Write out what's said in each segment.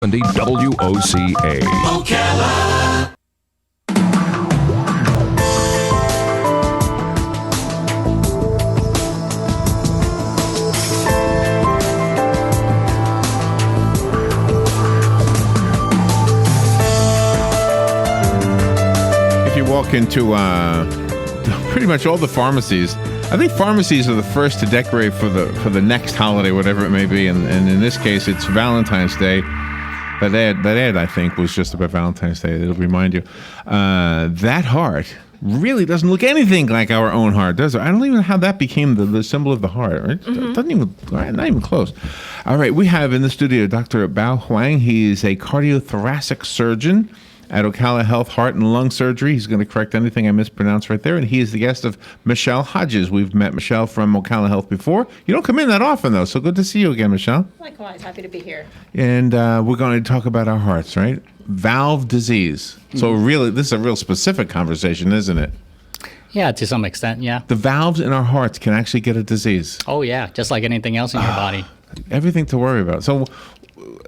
WOCA. Ocala. If you walk into pretty much all the pharmacies, I think pharmacies are the first to decorate for the next holiday, whatever it may be, and in this case, it's Valentine's Day. That ad, I think, was just about Valentine's Day. It'll remind you. That heart really doesn't look anything like our own heart, does it? I don't even know how that became the symbol of the heart. Right? It doesn't even, not even close. All right, we have in the studio Dr. Bao Hoang. He is a cardiothoracic surgeon at Ocala Health Heart and Lung Surgery. He's going to correct anything I mispronounced right there. And he is the guest of Michelle Hodges. We've met Michelle from Ocala Health before. You don't come in that often, though, so good to see you again, Michelle. Likewise, happy to be here. And we're going to talk about our hearts, right? Valve disease. So really, this is a real specific conversation, isn't it? Yeah, to some extent, yeah. The valves in our hearts can actually get a disease. Oh, yeah, just like anything else in your body. Everything to worry about. So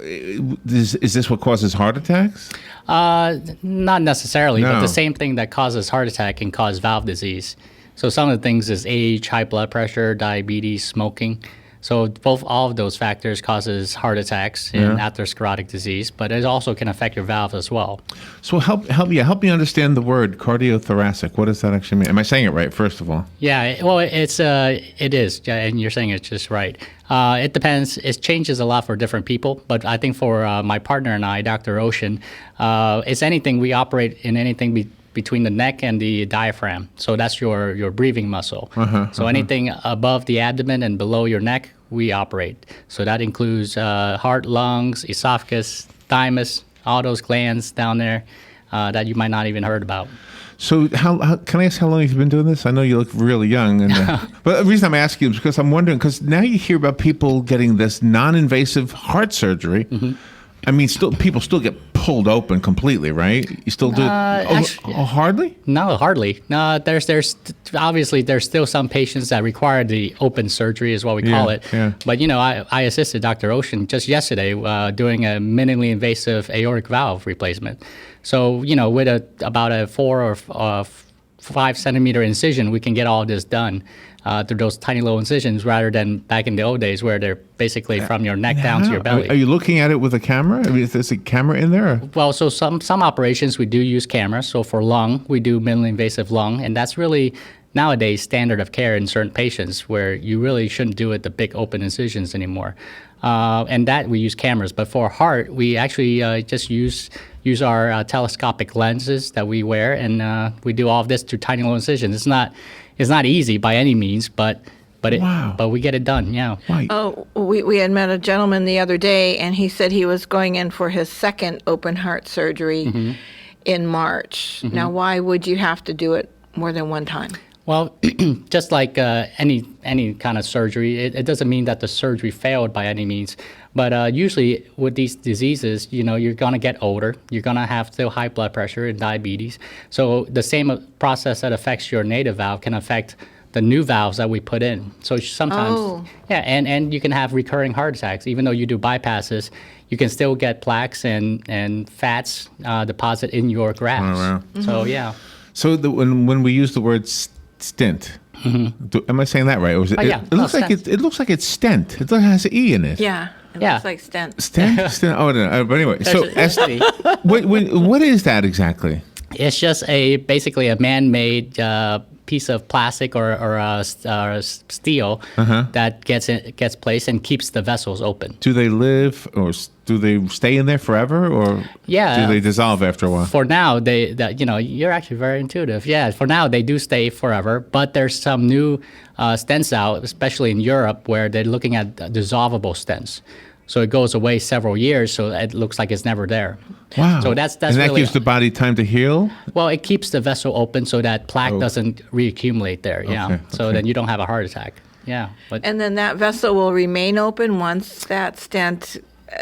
is this what causes heart attacks? Not necessarily, No. but the same thing that causes heart attack can cause valve disease. So some of the things is age, high blood pressure, diabetes, smoking. So all of those factors causes heart attacks and atherosclerotic disease, but it also can affect your valves as well. So help me understand the word cardiothoracic. What does that actually mean? Am I saying it right, first of all? Yeah, well, it is, and you're saying it's just right. It depends. It changes a lot for different people, but I think for my partner and I, Dr. Ocean, it's anything. We operate in anything between the neck and the diaphragm. So that's your breathing muscle. So anything above the abdomen and below your neck, we operate. So that includes heart, lungs, esophagus, thymus, all those glands down there that you might not even heard about. So how can I ask how long you've been doing this? I know you look really young, but the reason I'm asking is because I'm wondering, because now you hear about people getting this non-invasive heart surgery. I mean, people still get pulled open completely, right? You still do? Hardly? No, hardly. No, there's obviously there's still some patients that require the open surgery, is what we call it. Yeah. But I assisted Dr. Ocean just yesterday doing a minimally invasive aortic valve replacement. So with about a 4 or 5 centimeter incision, we can get all this done through those tiny little incisions, rather than back in the old days where they're basically from your neck down to your belly. Are you looking at it with a camera? I mean, is there a camera in there? Or? Well, so some operations we do use cameras. So for lung, we do minimally invasive lung, and that's really nowadays standard of care in certain patients where you really shouldn't do it the big open incisions anymore. And that we use cameras. But for heart, we actually just use our telescopic lenses that we wear, and we do all of this through tiny little incisions. It's not easy by any means, but we get it done. Yeah. Why? Oh, we had met a gentleman the other day, and he said he was going in for his second open heart surgery in March. Now, why would you have to do it more than one time? Well, just like any kind of surgery, it doesn't mean that the surgery failed by any means. But usually with these diseases, you're going to get older. You're going to have still high blood pressure and diabetes. So the same process that affects your native valve can affect the new valves that we put in. So sometimes, and you can have recurring heart attacks. Even though you do bypasses, you can still get plaques and fats deposit in your grafts. Oh, wow. So, yeah. So when we use the word stent, am I saying that right? Or is it, yeah. It looks like it's stent. It has an E in it. Yeah. It looks like stent. Stent? Oh, no. But anyway, so what is that exactly? It's just basically a man-made piece of plastic or steel that gets placed and keeps the vessels open. Do they live, or do they stay in there forever, or do they dissolve after a while? For now, you're actually very intuitive. Yeah, for now they do stay forever, but there's some new stents out, especially in Europe, where they're looking at dissolvable stents. So it goes away several years, so it looks like it's never there. Wow. So that's and that really, gives the body time to heal? Well, it keeps the vessel open so that plaque doesn't reaccumulate there. So then you don't have a heart attack. Yeah. And then that vessel will remain open once that stent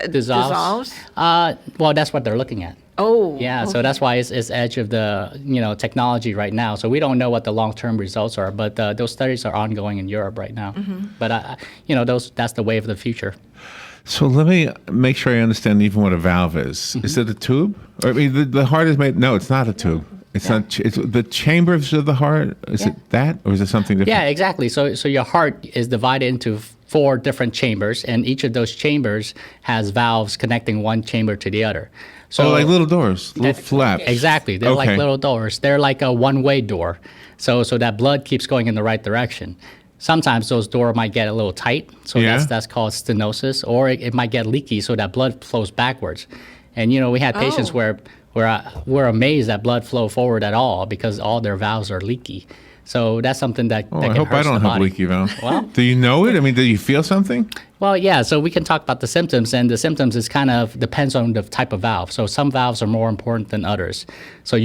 dissolves? Well, that's what they're looking at. Oh. Yeah, okay. so that's why it's edge of the technology right now. So we don't know what the long-term results are, but those studies are ongoing in Europe right now. But that's the way of the future. So let me make sure I understand even what a valve is. Is it a tube? Or, I mean, the heart is made. No, it's not a tube. It's not. It's the chambers of the heart. Is it that, or is it something different? Yeah, exactly. So your heart is divided into 4 different chambers, and each of those chambers has valves connecting one chamber to the other. So like little doors, little flaps. Exactly. They're like little doors. They're like a one-way door. So that blood keeps going in the right direction. Sometimes those doors might get a little tight, so that's called stenosis, or it might get leaky, so that blood flows backwards. And we had patients where we're amazed that blood flow forward at all because all their valves are leaky. So that's something that can hurt the body. I hope I don't have leaky valve. Well, do you know it? I mean, do you feel something? Well, yeah. So we can talk about the symptoms, and the symptoms is kind of depends on the type of valve. So some valves are more important than others. So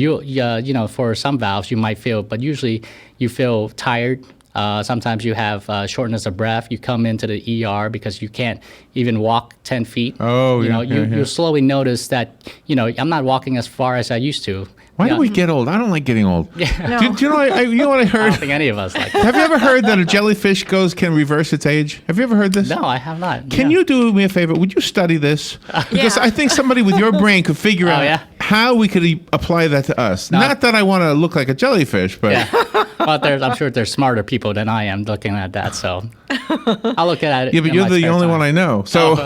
for some valves you might feel, but usually you feel tired. Sometimes you have shortness of breath. You come into the ER because you can't even walk 10 feet. You slowly notice that, I'm not walking as far as I used to. Why do we get old? I don't like getting old. Yeah. No. Do you know what I heard? I don't think any of us like that. Have you ever heard that a jellyfish can reverse its age? Have you ever heard this? No, I have not. Can you do me a favor? Would you study this? Because I think somebody with your brain could figure out how we could apply that to us. No. Not that I want to look like a jellyfish, but... Yeah. Well, I'm sure there's smarter people than I am looking at that, so I'll look at it. Yeah, but you're the only one I know. So,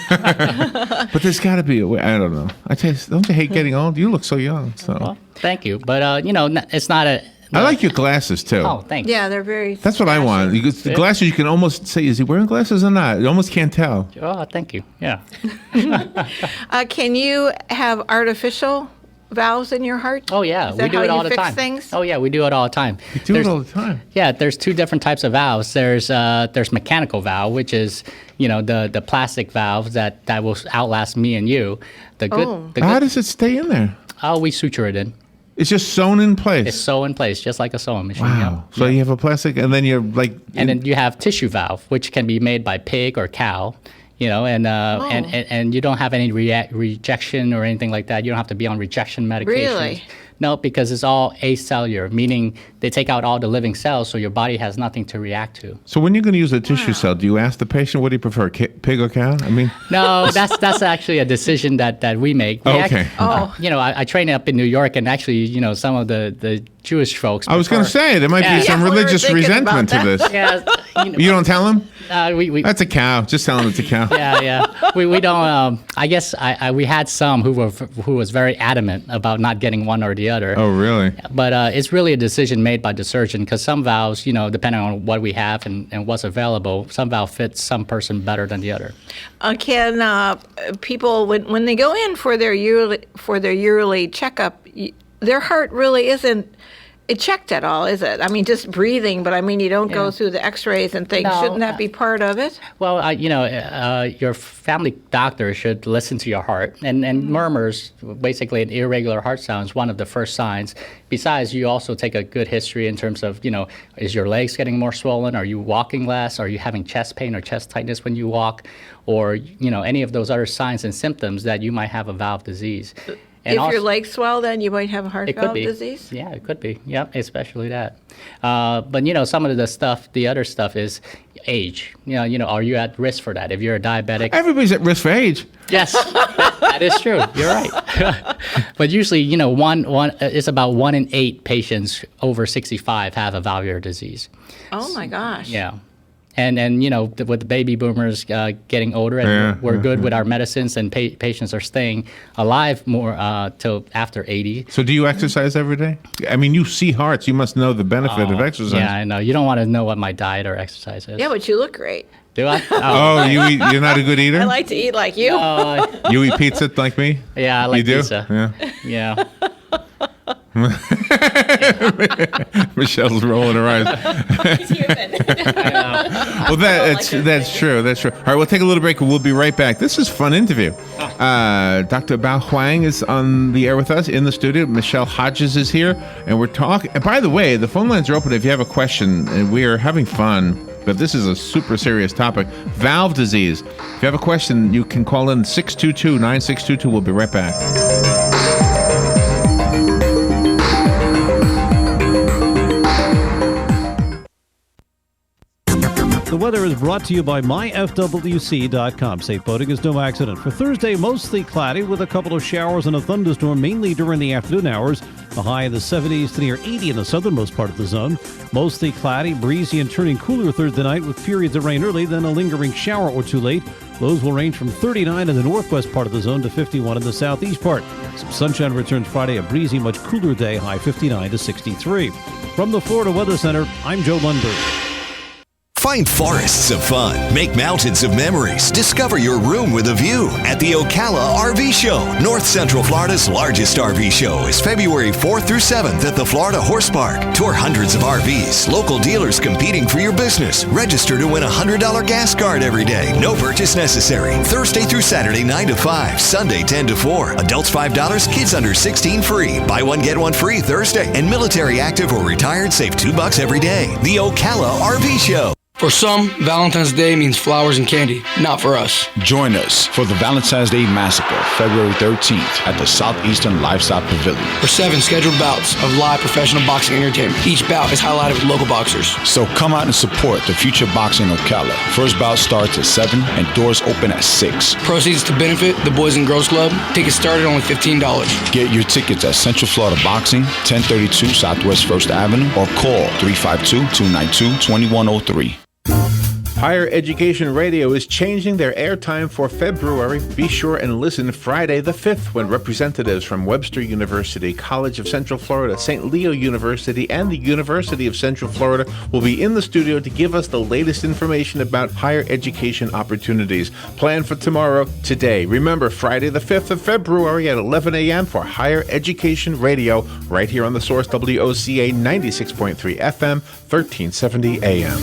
but there's got to be a way. I don't know. I tell you, don't you hate getting old? You look so young. So, well, thank you, but it's not a. I like your glasses too. Oh, thanks. Yeah, they're very. That's what I want. The glasses, you can almost say, is he wearing glasses or not? You almost can't tell. Oh, thank you. Yeah. Can you have artificial valves in your heart? Oh yeah, we do it all the time. Things? Oh yeah, we do it all the time. You do it all the time. Yeah, there's 2 different types of valves. There's mechanical valve, which is the plastic valves that will outlast me and you. How does it stay in there? Oh, we suture it in. It's just sewn in place. It's sewn in place, just like a sewing machine. Wow. So you have a plastic, and then you're like. And then you have tissue valve, which can be made by pig or cow. And you don't have any rejection or anything like that. You don't have to be on rejection medications. Really? No, because it's all acellular, meaning they take out all the living cells, so your body has nothing to react to. So when you're going to use a tissue cell, do you ask the patient what do you prefer, pig or cow? I mean, no, that's actually a decision that we make. I train up in New York, and actually, some of the Jewish folks. I was going to say there might be some religious resentment to this. Yeah, you don't tell them? That's a cow. Just tell them it's a cow. Yeah. We don't. I guess we had some who was very adamant about not getting one or the other. Oh, really? But it's really a decision made by the surgeon, because some valves, depending on what we have and what's available, some valve fits some person better than the other. Can people, when they go in for their yearly checkup, their heart really isn't checked at all, is it? I mean, just breathing, but I mean, you don't go through the X-rays and things. No, shouldn't that be part of it? Well, your family doctor should listen to your heart, and murmurs, basically an irregular heart sound, is one of the first signs. Besides, you also take a good history in terms of, is your legs getting more swollen? Are you walking less? Are you having chest pain or chest tightness when you walk? Or, any of those other signs and symptoms that you might have a valve disease. And if your legs swell, then you might have a heart valve disease? Yeah, it could be. Yep, especially that. But, some of the other stuff is age. Are you at risk for that? If you're a diabetic. Everybody's at risk for age. Yes, that is true. You're right. But usually, it's about 1 in 8 patients over 65 have a valvular disease. Oh, my gosh. Yeah. And with the baby boomers getting older, and we're good with our medicines, and patients are staying alive more till after 80. So do you exercise every day? I mean, you see hearts. You must know the benefit of exercise. Yeah, I know. You don't want to know what my diet or exercise is. Yeah, but you look great. Do I? Oh, you're not a good eater? I like to eat like you. You eat pizza like me? Yeah, I like you do? pizza. Yeah. Michelle's rolling her eyes. Well, that's true. That's true. All right, we'll take a little break and we'll be right back. This is a fun interview. Dr. Bao Hoang is on the air with us in the studio. Michelle Hodges is here, and we're talking. And by the way, the phone lines are open if you have a question, and we are having fun. But this is a super serious topic. Valve disease. If you have a question, you can call in 622-9622. We'll be right back. The weather is brought to you by myfwc.com. Safe boating is no accident. For Thursday, mostly cloudy with a couple of showers and a thunderstorm, mainly during the afternoon hours. The high in the 70s to near 80 in the southernmost part of the zone. Mostly cloudy, breezy, and turning cooler Thursday night with periods of rain early, then a lingering shower or two late. Lows will range from 39 in the northwest part of the zone to 51 in the southeast part. Some sunshine returns Friday, a breezy, much cooler day, high 59 to 63. From the Florida Weather Center, I'm Joe Lundberg. Find forests of fun, make mountains of memories, discover your room with a view at the Ocala RV Show. North Central Florida's largest RV show is February 4th through 7th at the Florida Horse Park. Tour hundreds of RVs, local dealers competing for your business. Register to win a $100 gas card every day. No purchase necessary. Thursday through Saturday 9 to 5, Sunday 10 to 4. Adults $5, kids under 16 free. Buy one, get one free Thursday. And military, active, or retired save $2 every day. The Ocala RV Show. For some, Valentine's Day means flowers and candy. Not for us. Join us for the Valentine's Day Massacre, February 13th at the Southeastern Livestock Pavilion. For 7 scheduled bouts of live professional boxing entertainment. Each bout is highlighted with local boxers. So come out and support the future boxing in Ocala. First bout starts at 7 and doors open at 6. Proceeds to benefit the Boys and Girls Club. Tickets start at only $15. Get your tickets at Central Florida Boxing, 1032 Southwest 1st Avenue, or call 352-292-2103. Higher Education Radio is changing their airtime for February. Be sure and listen Friday the 5th when representatives from Webster University, College of Central Florida, St. Leo University, and the University of Central Florida will be in the studio to give us the latest information about higher education opportunities. Plan for tomorrow, today. Remember, Friday the 5th of February at 11 a.m. for Higher Education Radio, right here on the Source WOCA 96.3 FM, 1370 AM.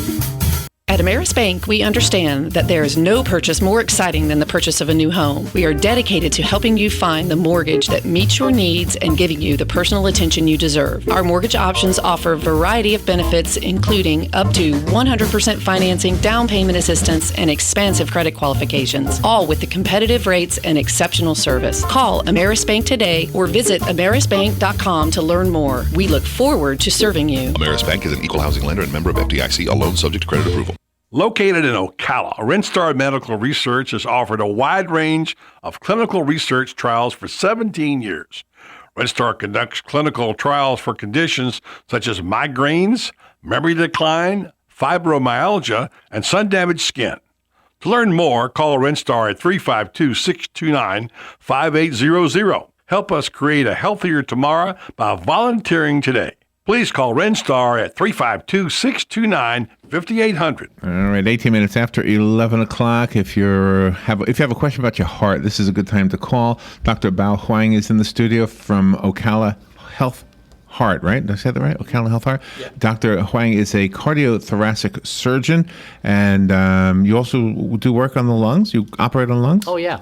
At Ameris Bank, we understand that there is no purchase more exciting than the purchase of a new home. We are dedicated to helping you find the mortgage that meets your needs and giving you the personal attention you deserve. Our mortgage options offer a variety of benefits, including up to 100% financing, down payment assistance, and expansive credit qualifications, all with the competitive rates and exceptional service. Call Ameris Bank today or visit amerisbank.com to learn more. We look forward to serving you. Ameris Bank is an equal housing lender and member of FDIC, a loan subject to credit approval. Located in Ocala, Rinstar Medical Research has offered a wide range of clinical research trials for 17 years. Rinstar conducts clinical trials for conditions such as migraines, memory decline, fibromyalgia, and sun-damaged skin. To learn more, call Rinstar at 352-629-5800. Help us create a healthier tomorrow by volunteering today. Please call Rinstar at 352-629-5800. All right, 18 minutes after 11 o'clock. If you have a question about your heart, this is a good time to call. Dr. Bao Hoang is in the studio from Ocala Health Heart, right? Did I say that right? Ocala Health Heart? Yeah. Dr. Hoang is a cardiothoracic surgeon, and you also do work on the lungs? You operate on lungs? Oh, yeah.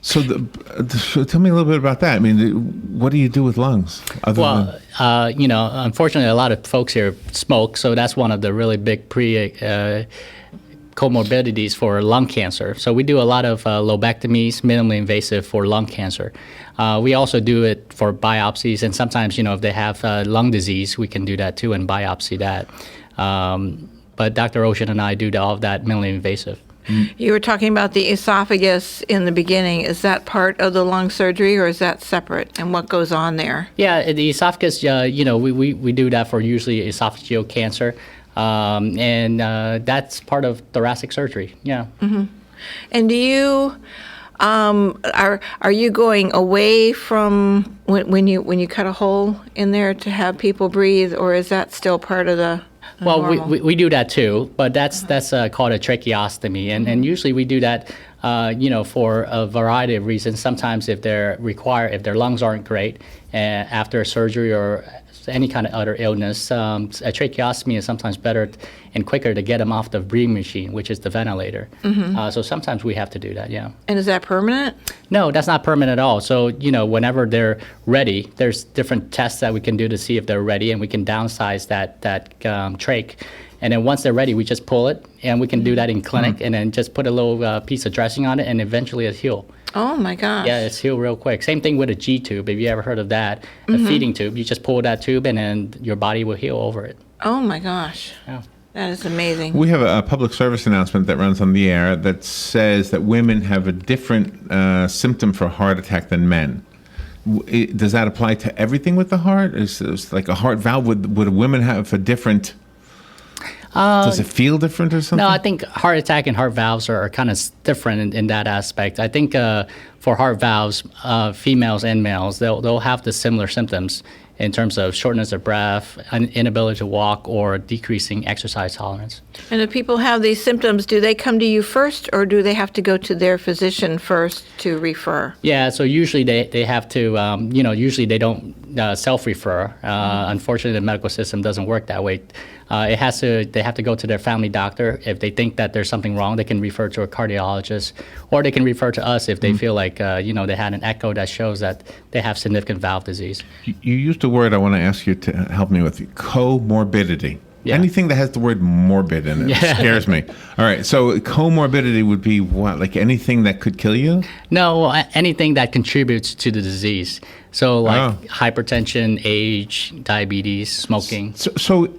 So tell me a little bit about that. I mean, what do you do with lungs? Unfortunately, a lot of folks here smoke, so that's one of the really big comorbidities for lung cancer. So we do a lot of lobectomies, minimally invasive for lung cancer. We also do it for biopsies, and sometimes, if they have lung disease, we can do that too and biopsy that. But Dr. Ocean and I do all of that minimally invasive. You were talking about the esophagus in the beginning. Is that part of the lung surgery, or is that separate? And what goes on there? Yeah, the esophagus, we do that for usually esophageal cancer. And that's part of thoracic surgery, yeah. Mm-hmm. And do you, are you going away from when you cut a hole in there to have people breathe, or is that still part of the Well, we do that too, but that's called a tracheostomy, and usually we do that, for a variety of reasons. Sometimes if their lungs aren't great after a surgery or any kind of other illness, a tracheostomy is sometimes better and quicker to get them off the breathing machine, which is the ventilator. Mm-hmm. So sometimes we have to do that, yeah. And is that permanent? No, that's not permanent at all. So, whenever they're ready, there's different tests that we can do to see if they're ready, and we can downsize that trach. And then once they're ready, we just pull it, and we can do that in clinic, and then just put a little piece of dressing on it, and eventually it'll heal. Oh, my gosh. Yeah, it's healed real quick. Same thing with a G-tube. If you ever heard of that, a feeding tube, you just pull that tube, and then your body will heal over it. Oh, my gosh. Yeah. That is amazing. We have a public service announcement that runs on the air that says that women have a different symptom for a heart attack than men. Does that apply to everything with the heart? Is like a heart valve? Would women have a different? Does it feel different or something? No, I think heart attack and heart valves are kind of different in that aspect. I think for heart valves, females and males, they'll have the similar symptoms in terms of shortness of breath, inability to walk, or decreasing exercise tolerance. And if people have these symptoms, do they come to you first, or do they have to go to their physician first to refer? Yeah, so usually they have to, usually they don't self-refer. Unfortunately, the medical system doesn't work that way. They have to go to their family doctor. If they think that there's something wrong, they can refer to a cardiologist, or they can refer to us if they feel like, they had an echo that shows that they have significant valve disease. You used a word I want to ask you to help me with: comorbidity. Yeah. Anything that has the word morbid in it scares me. All right, so comorbidity would be what? Like anything that could kill you? No, anything that contributes to the disease. So like hypertension, age, diabetes, smoking. So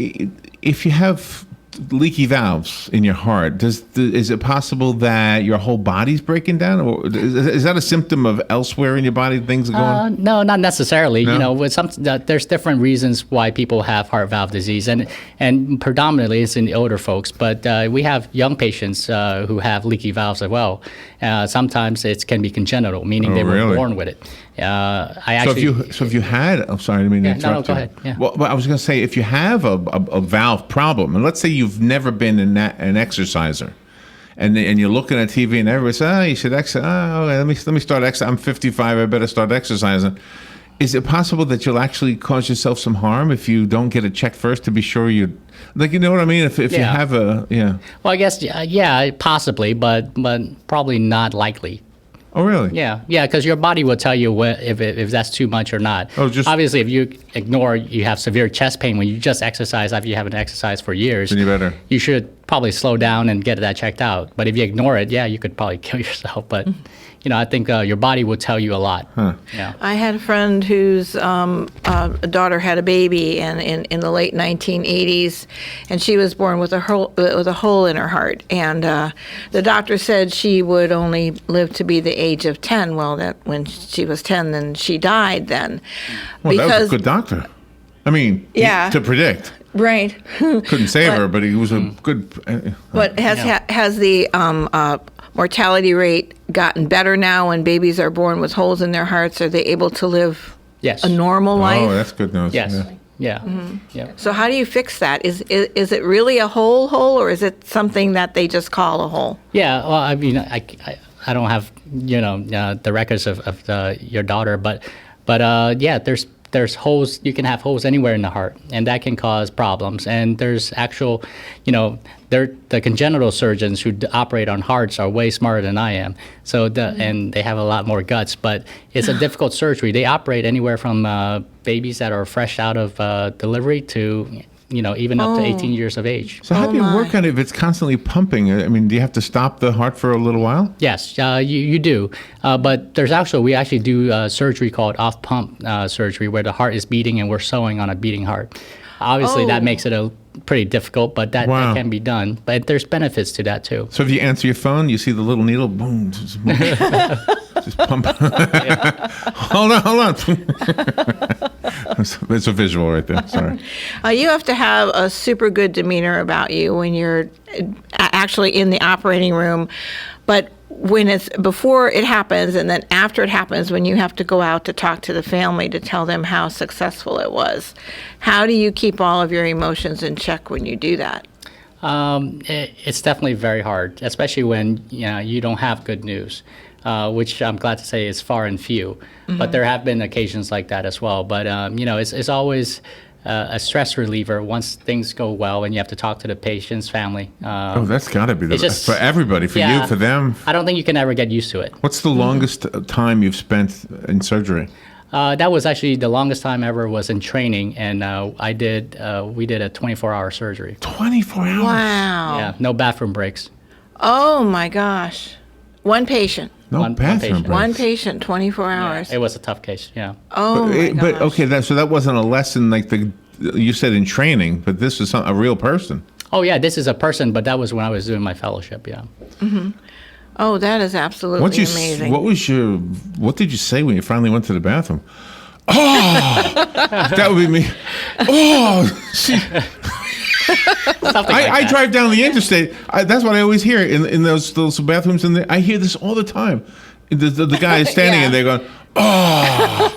if you have leaky valves in your heart, is it possible that your whole body's breaking down, or is that a symptom of elsewhere in your body things are going? No, not necessarily. No? With there's different reasons why people have heart valve disease, and predominantly it's in the older folks. But we have young patients who have leaky valves as well. Sometimes it can be congenital, meaning they were born with it. So if you had, I'm sorry, I didn't mean to interrupt go you. ahead. Yeah. Well, but I was going to say, if you have a valve problem, and let's say you've never been an exerciser, and you're looking at TV and everybody says, you should exercise. Okay, let me start exercising. I'm 55, I better start exercising. Is it possible that you'll actually cause yourself some harm if you don't get it checked first to be sure you, like, you know what I mean? If you have Well, I guess, possibly, but probably not likely. Oh, really? Yeah, because your body will tell you if that's too much or not. Obviously, if you ignore, you have severe chest pain when you just exercise after you haven't exercised for years. Then you should probably slow down and get that checked out. But if you ignore it, you could probably kill yourself. But I think your body will tell you a lot. Huh. Yeah. I had a friend whose daughter had a baby in the late 1980s, and she was born with a hole in her heart. And the doctor said she would only live to be the age of 10. Well, that when she was 10, then she died then. Well, that was a good doctor. I mean, to predict. Right. Couldn't save her, but he was a good... But has the mortality rate gotten better now when babies are born with holes in their hearts? Are they able to live a normal life? Oh, that's good news. Yes. Yeah. Yeah. So how do you fix that? Is it really a hole, or is it something that they just call a hole? Yeah. Well, I mean, I don't have the records of your daughter, but there's holes. You can have holes anywhere in the heart, and that can cause problems. And there's actual, the congenital surgeons who operate on hearts are way smarter than I am. So and they have a lot more guts, but it's a difficult surgery. They operate anywhere from babies that are fresh out of delivery to even up to 18 years of age. So how do you work on it if it's constantly pumping? I mean, do you have to stop the heart for a little while? Yes, you do. But we actually do surgery called off-pump surgery, where the heart is beating and we're sewing on a beating heart. Obviously, that makes it pretty difficult, but that can be done. But there's benefits to that, too. So if you answer your phone, you see the little needle, boom, just pump. Hold on. It's a visual right there. Sorry. You have to have a super good demeanor about you when you're actually in the operating room, but when it's before it happens and then after it happens, when you have to go out to talk to the family to tell them how successful it was, how do you keep all of your emotions in check when you do that? It's definitely very hard, especially when you don't have good news. Which I'm glad to say is far and few. Mm-hmm. But there have been occasions like that as well. But, it's always a stress reliever once things go well and you have to talk to the patient's family. That's got to be the best for everybody, for you, for them. I don't think you can ever get used to it. What's the longest time you've spent in surgery? That was actually the longest time ever was in training, and we did a 24-hour surgery. 24 hours? Wow. Yeah, no bathroom breaks. Oh, my gosh. One patient. One patient. One patient, 24 hours. Yeah, it was a tough case, yeah. Oh, my gosh. But okay, so that wasn't a lesson like you said in training, but this was a real person. Oh yeah, this is a person, but that was when I was doing my fellowship. Yeah. Oh, that is absolutely amazing. What did you say when you finally went to the bathroom? Oh, that would be me. Oh, I drive down the interstate. That's what I always hear in those bathrooms. I hear this all the time. The guy is standing and they're going, oh.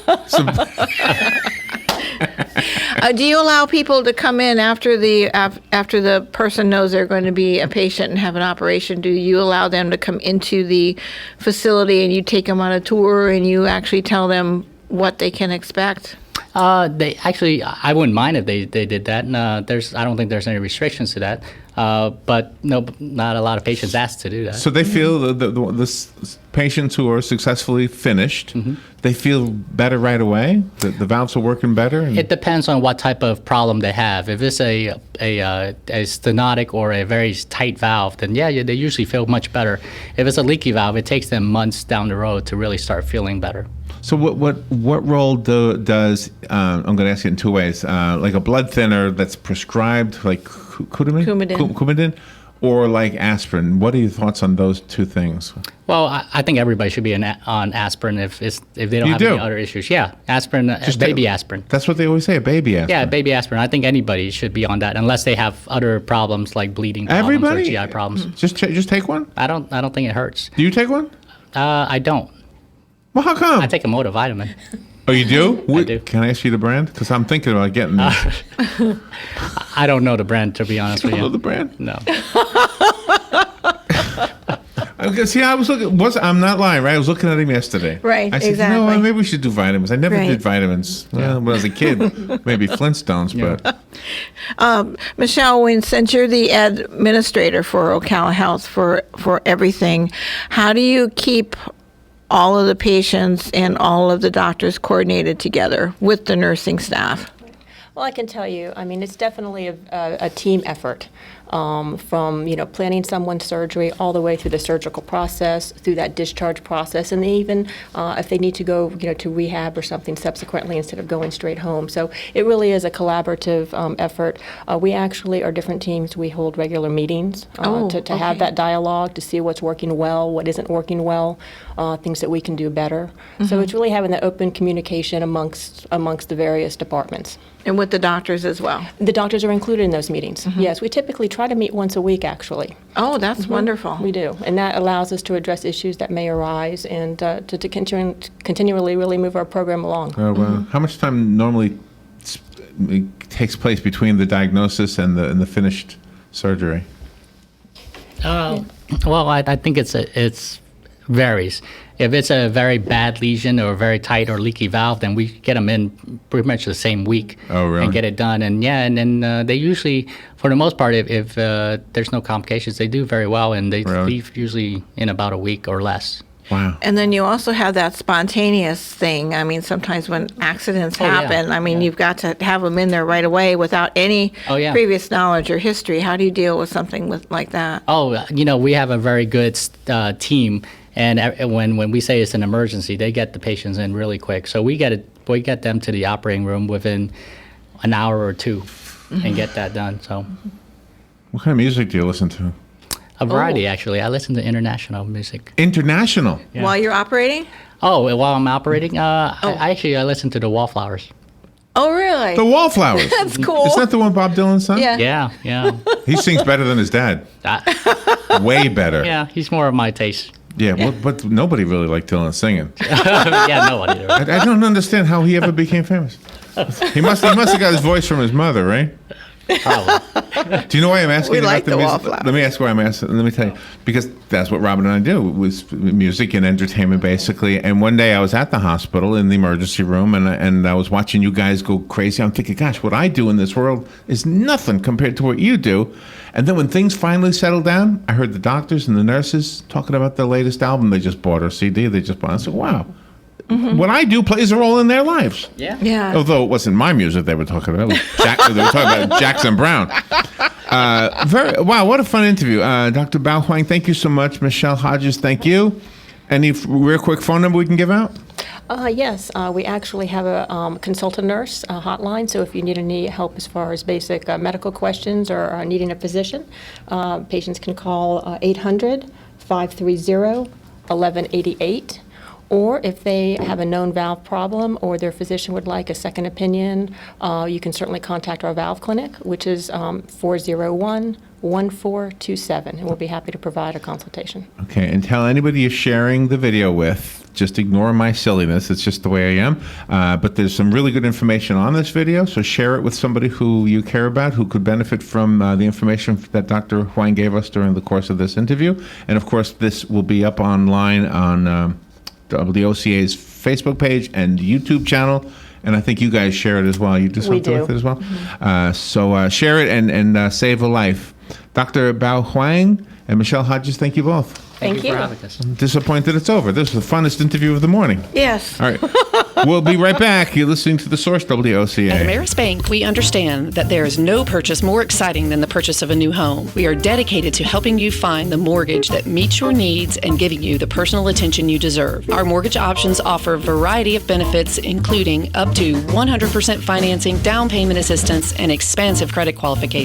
Do you allow people to come in after the person knows they're going to be a patient and have an operation? Do you allow them to come into the facility and you take them on a tour and you actually tell them what they can expect? They actually, I wouldn't mind if they did that. And, I don't think there's any restrictions to that. But no, not a lot of patients ask to do that. So they feel the patients who are successfully finished, they feel better right away. The valves are working better. It depends on what type of problem they have. If it's a stenotic or a very tight valve, then they usually feel much better. If it's a leaky valve, it takes them months down the road to really start feeling better. So what role does I'm going to ask you in two ways, like a blood thinner that's prescribed, like Coumadin, or like aspirin? What are your thoughts on those two things? Well, I think everybody should be on aspirin if they don't have any other issues. Yeah, aspirin, baby aspirin. That's what they always say, a baby aspirin. Yeah, baby aspirin. I think anybody should be on that unless they have other problems like bleeding problems or GI problems. Just take one? I don't think it hurts. Do you take one? I don't. Well, how come? I take a multivitamin. Oh, you do? I do. Can I ask you the brand? Because I'm thinking about getting this. I don't know the brand, to be honest with you. You don't know the brand? No. See, I'm not lying, right? I was looking at him yesterday. Right, I said, exactly. maybe we should do vitamins. I never did vitamins. Well, when I was a kid, maybe Flintstones, but... Michelle, since you're the administrator for Ocala Health for everything, how do you keep all of the patients and all of the doctors coordinated together with the nursing staff? Well, I can tell you, it's definitely a team effort. From planning someone's surgery all the way through the surgical process, through that discharge process, and even if they need to go to rehab or something subsequently instead of going straight home. So it really is a collaborative effort. We actually are different teams. We hold regular meetings to have that dialogue, to see what's working well, what isn't working well, things that we can do better. So it's really having that open communication amongst the various departments. And with the doctors as well? The doctors are included in those meetings. Yes, we typically try to meet once a week, actually. Oh, that's wonderful. We do. And that allows us to address issues that may arise and to continually really move our program along. Oh, wow. How much time normally takes place between the diagnosis and the finished surgery? Well, I think it's varies. If it's a very bad lesion or a very tight or leaky valve, then we get them in pretty much the same week. Oh, really? And get it done. And then they usually, for the most part, if there's no complications, they do very well, and they leave usually in about a week or less. Wow. And then you also have that spontaneous thing. Sometimes when accidents happen, you've got to have them in there right away without any previous knowledge or history. How do you deal with something like that? Oh, we have a very good team. And when we say it's an emergency, they get the patients in really quick. So we get them to the operating room within an hour or two and get that done. So, what kind of music do you listen to? A variety, actually. I listen to international music. International? Yeah. While you're operating? Oh, while I'm operating? I listen to the Wallflowers. Oh, really? The Wallflowers. That's cool. Isn't that the one Bob Dylan's son? Yeah. He sings better than his dad. Way better. Yeah, he's more of my taste. Yeah, well, but nobody really liked Dylan singing. Yeah, nobody. I don't understand how he ever became famous. He must have got his voice from his mother, right? Probably. Do you know why I'm asking we about like the music? Wallflowers. Let me ask why I'm asking. Let me tell you. Because that's what Robin and I do, was music and entertainment, basically. And one day I was at the hospital in the emergency room, and I was watching you guys go crazy. I'm thinking, gosh, what I do in this world is nothing compared to what you do. And then when things finally settled down, I heard the doctors and the nurses talking about the latest album they just bought, or CD they just bought. I said, wow. What I do plays a role in their lives. Yeah. Although it wasn't my music they were talking about. They were talking about Jackson Brown. Wow, what a fun interview. Dr. Bao Hoang, thank you so much. Michelle Hodges, thank you. Any real quick phone number we can give out? Yes, we actually have a consultant nurse hotline, so if you need any help as far as basic medical questions or needing a physician, patients can call 800-530-1188. Or if they have a known valve problem or their physician would like a second opinion, you can certainly contact our valve clinic, which is 401-1427, and we'll be happy to provide a consultation. Okay, and tell anybody you're sharing the video with, just ignore my silliness. It's just the way I am. But there's some really good information on this video, so share it with somebody who you care about, who could benefit from the information that Dr. Hoang gave us during the course of this interview. And of course, this will be up online on WOCA's Facebook page and YouTube channel, and I think you guys share it as well. You do something with it as well? Mm-hmm. So share it and save a life. Dr. Bao Hoang and Michelle Hodges, thank you both. Thank you. For having us. I'm disappointed it's over. This was the funnest interview of the morning. Yes. All right. We'll be right back. You're listening to The Source, WOCA. At Ameris Bank, we understand that there is no purchase more exciting than the purchase of a new home. We are dedicated to helping you find the mortgage that meets your needs and giving you the personal attention you deserve. Our mortgage options offer a variety of benefits, including up to 100% financing, down payment assistance, and expansive credit qualification.